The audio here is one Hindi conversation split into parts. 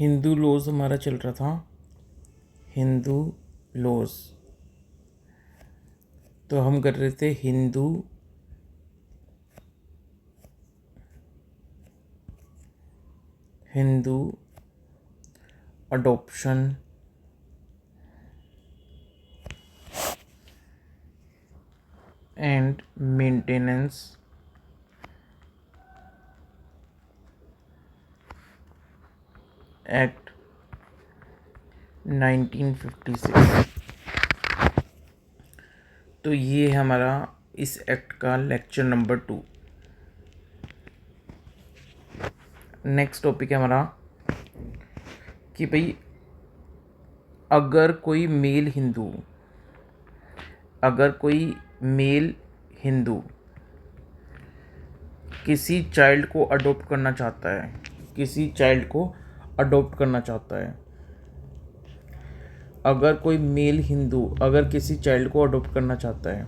हिंदू लॉज हमारा चल रहा था, हिंदू लॉज। तो हम कर रहे थे Hindu adoption and maintenance act 1956। तो ये हमारा इस एक्ट का लेक्चर नंबर 2। नेक्स्ट टॉपिक है हमारा कि भाई अगर कोई मेल हिंदू किसी चाइल्ड को अडॉप्ट करना चाहता है, अगर कोई मेल हिंदू अगर किसी चाइल्ड को अडॉप्ट करना चाहता है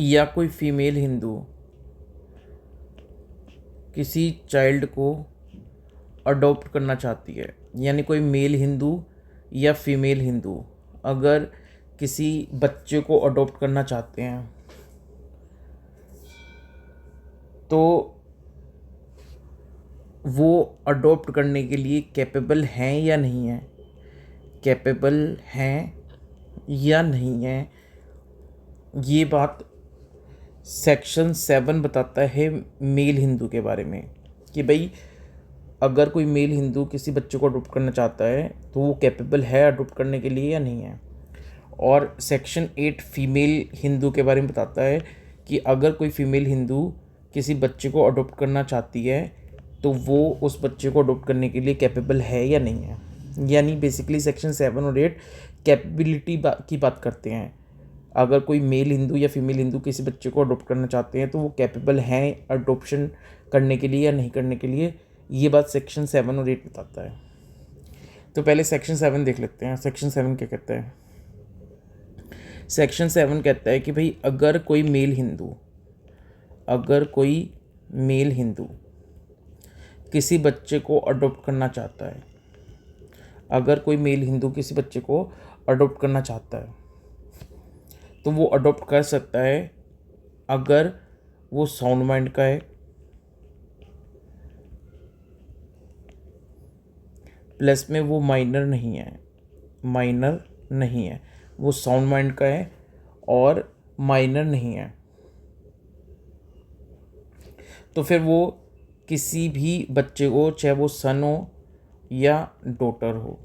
या कोई फीमेल हिंदू किसी चाइल्ड को अडॉप्ट करना चाहती है, यानी कोई मेल हिंदू या फीमेल हिंदू अगर किसी बच्चे को अडॉप्ट करना चाहते हैं तो वो अडॉप्ट करने के लिए कैपेबल हैं या नहीं है, ये बात सेक्शन 7 बताता है मेल हिंदू के बारे में कि भाई अगर कोई मेल हिंदू किसी बच्चे को अडॉप्ट करना चाहता है तो वो कैपेबल है अडॉप्ट करने के लिए या नहीं है। और सेक्शन 8 फीमेल हिंदू के बारे में बताता है कि अगर कोई फीमेल हिंदू किसी बच्चे को अडॉप्ट करना चाहती है तो वो उस बच्चे को अडॉप्ट करने के लिए कैपेबल है या नहीं है। यानी बेसिकली सेक्शन 7 और 8 कैपेबिलिटी की बात करते हैं। अगर कोई मेल हिंदू या फीमेल हिंदू किसी बच्चे को अडॉप्ट करना चाहते हैं तो वो कैपेबल हैं अडॉप्शन करने के लिए या नहीं करने के लिए, ये बात सेक्शन 7 और 8 बताता है। तो पहले सेक्शन 7 देख लेते हैं। सेक्शन 7 क्या कहता है? सेक्शन 7 कहता है कि भाई अगर कोई मेल हिंदू किसी बच्चे को अडॉप्ट करना चाहता है, तो वो अडॉप्ट कर सकता है अगर वो साउंड माइंड का है, प्लस में वो माइनर नहीं है, वो साउंड माइंड का है और माइनर नहीं है, तो फिर वो किसी भी बच्चे को, चाहे वो सन हो या डॉटर हो,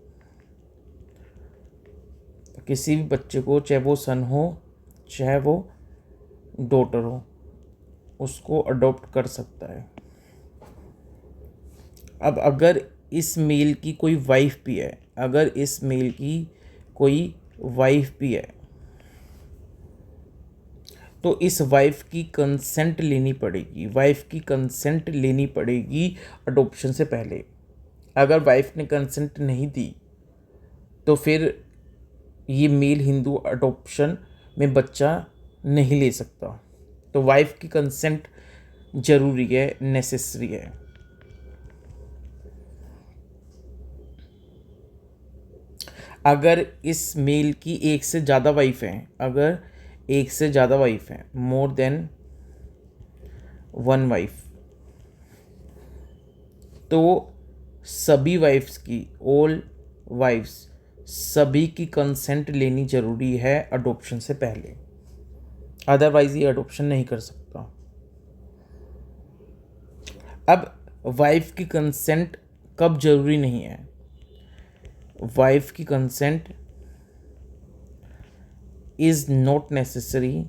उसको अडॉप्ट कर सकता है। अब अगर इस मेल की कोई वाइफ भी है, तो इस वाइफ की कंसेंट लेनी पड़ेगी अडॉप्शन से पहले। अगर वाइफ ने कंसेंट नहीं दी तो फिर ये मेल हिंदू अडॉप्शन में बच्चा नहीं ले सकता। तो वाइफ की कंसेंट जरूरी है, नेसेसरी है। अगर इस मेल की एक से ज़्यादा वाइफ हैं, मोर देन 1 वाइफ, तो सभी की कंसेंट लेनी जरूरी है अडॉप्शन से पहले, अदरवाइज ये अडॉप्शन नहीं कर सकता। अब वाइफ की कंसेंट कब जरूरी नहीं है? वाइफ की consent is not necessary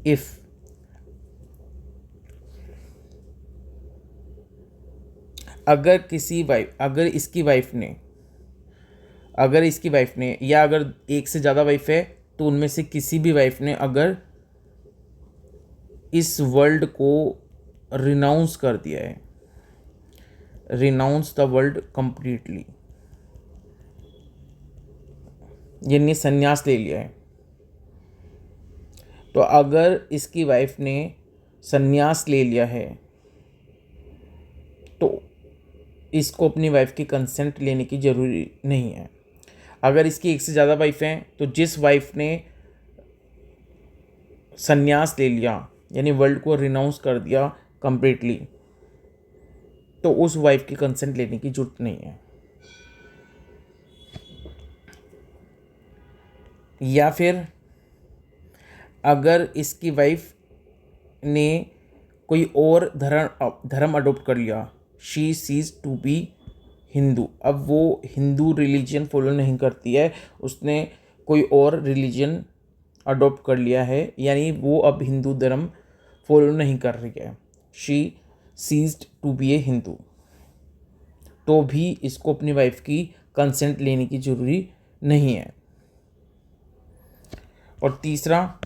if अगर इसकी वाइफ ने या अगर एक से ज़्यादा वाइफ है तो उनमें से किसी भी वाइफ ने अगर इस वर्ल्ड को रिनाउंस कर दिया है, रिनाउंस द वर्ल्ड कंप्लीटली, यानी संन्यास ले लिया है। तो अगर इसकी वाइफ ने संन्यास ले लिया है तो इसको अपनी वाइफ की कंसेंट लेने की ज़रूरी नहीं है। अगर इसकी एक से ज़्यादा वाइफ हैं तो जिस वाइफ ने संन्यास ले लिया यानी वर्ल्ड को रिनाउंस कर दिया कंप्लीटली, तो उस वाइफ की कंसेंट लेने की जरूरत नहीं है। या फिर अगर इसकी वाइफ ने कोई और धर्म अडोप्ट कर लिया, she ceases to be Hindu, अब वो हिंदू रिलीजन फॉलो नहीं करती है, उसने कोई और रिलीजन अडोप्ट कर लिया है, यानी वो अब हिंदू धर्म फॉलो नहीं कर रही है, शी सीज्ड टू बी ए हिंदू, तो भी इसको अपनी वाइफ की कंसेंट लेने की ज़रूरी नहीं है। और तीसरा,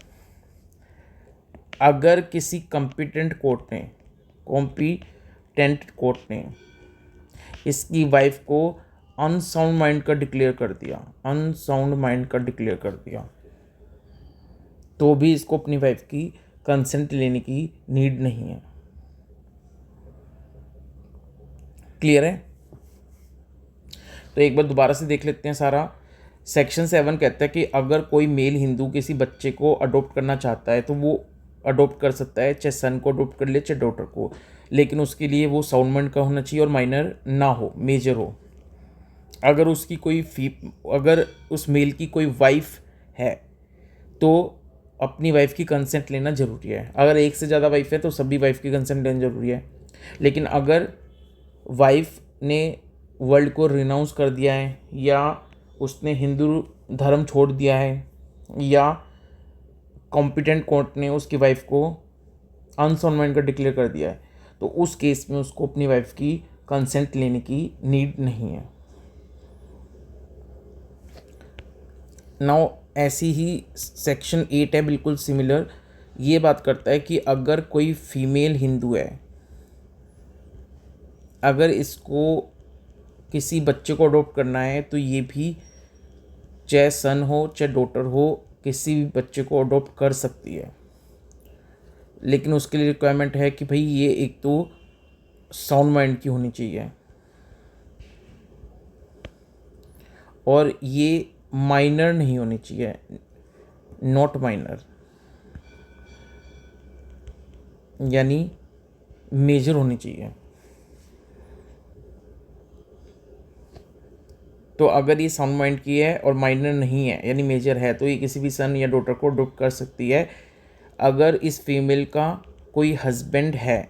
अगर किसी कॉम्पिटेंट कोर्ट ने इसकी वाइफ को अनसाउंड माइंड का डिक्लेयर कर दिया, तो भी इसको अपनी वाइफ की कंसेंट लेने की नीड नहीं है। क्लियर है? तो एक बार दोबारा से देख लेते हैं सारा। सेक्शन 7 कहता है कि अगर कोई मेल हिंदू किसी बच्चे को अडॉप्ट करना चाहता है तो वो अडॉप्ट कर सकता है, चाहे सन को अडॉप्ट कर ले चाहे डॉटर को, लेकिन उसके लिए वो साउंड माइंड का होना चाहिए और माइनर ना हो, मेजर हो। अगर उस मेल की कोई वाइफ है तो अपनी वाइफ की कंसेंट लेना ज़रूरी है। अगर एक से ज़्यादा वाइफ है तो सभी वाइफ की कंसेंट लेना ज़रूरी है। लेकिन अगर वाइफ ने वर्ल्ड को रिनाउंस कर दिया है, या उसने हिंदू धर्म छोड़ दिया है, या कॉम्पिटेंट कोर्ट ने उसकी वाइफ को अनसाउंड माइंड का डिक्लेयर कर दिया है, तो उस केस में उसको अपनी वाइफ की कंसेंट लेने की नीड नहीं है। नाउ ऐसी ही सेक्शन 8 है, बिल्कुल सिमिलर। ये बात करता है कि अगर कोई फीमेल हिंदू है, अगर इसको किसी बच्चे को अडॉप्ट करना है तो ये भी चाहे सन हो चाहे डॉटर हो, किसी भी बच्चे को अडॉप्ट कर सकती है। लेकिन उसके लिए रिक्वायरमेंट है कि भाई ये एक तो साउंड माइंड की होनी चाहिए, और ये माइनर नहीं होनी चाहिए, नॉट माइनर, यानी मेजर होनी चाहिए। तो अगर ये साउंड माइंड की है और माइनर नहीं है यानी मेजर है, तो ये किसी भी सन या डॉटर को अडॉप्ट कर सकती है। अगर इस फीमेल का कोई हस्बैंड है,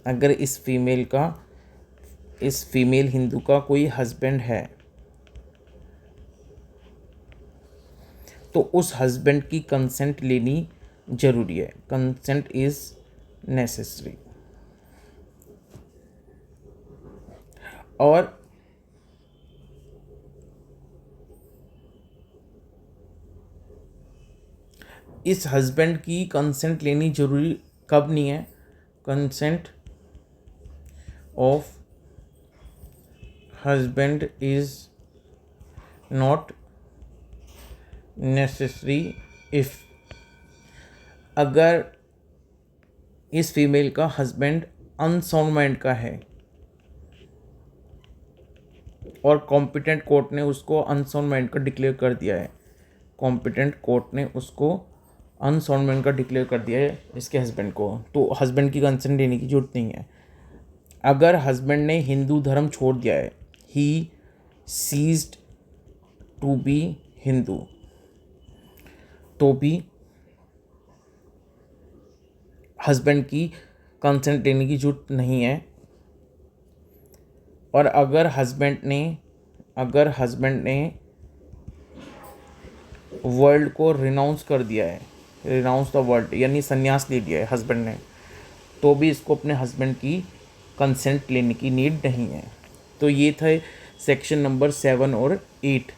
अगर इस फीमेल हिंदू का कोई हस्बैंड है, तो उस हस्बैंड की कंसेंट लेनी जरूरी है। Consent is necessary. और इस हस्बैंड की कंसेंट लेनी जरूरी कब नहीं है? Consent of husband is not necessary if, अगर इस फीमेल का हस्बैंड अनसाउंड माइंड का है और कॉम्पिटेंट कोर्ट ने उसको अनसाउंड माइंड का डिक्लेयर कर दिया है, कॉम्पिटेंट कोर्ट ने उसको अनसाउंड माइंड का डिक्लेयर कर दिया है इसके हस्बैंड को, तो हस्बैंड की कंसेंट लेने की जरूरत नहीं है। अगर हस्बैंड ने हिंदू धर्म छोड़ दिया है, ही सीज्ड टू बी हिंदू, तो भी हस्बैंड की कंसेंट लेने की जरूरत नहीं है। और अगर हस्बैंड ने वर्ल्ड को रिनाउंस कर दिया है, रिनाउंस द वर्ल्ड यानी संन्यास ले लिया है हस्बैंड ने, तो भी इसको अपने हस्बैंड की कंसेंट लेने की नीड नहीं है। तो ये थे सेक्शन नंबर 7 और 8।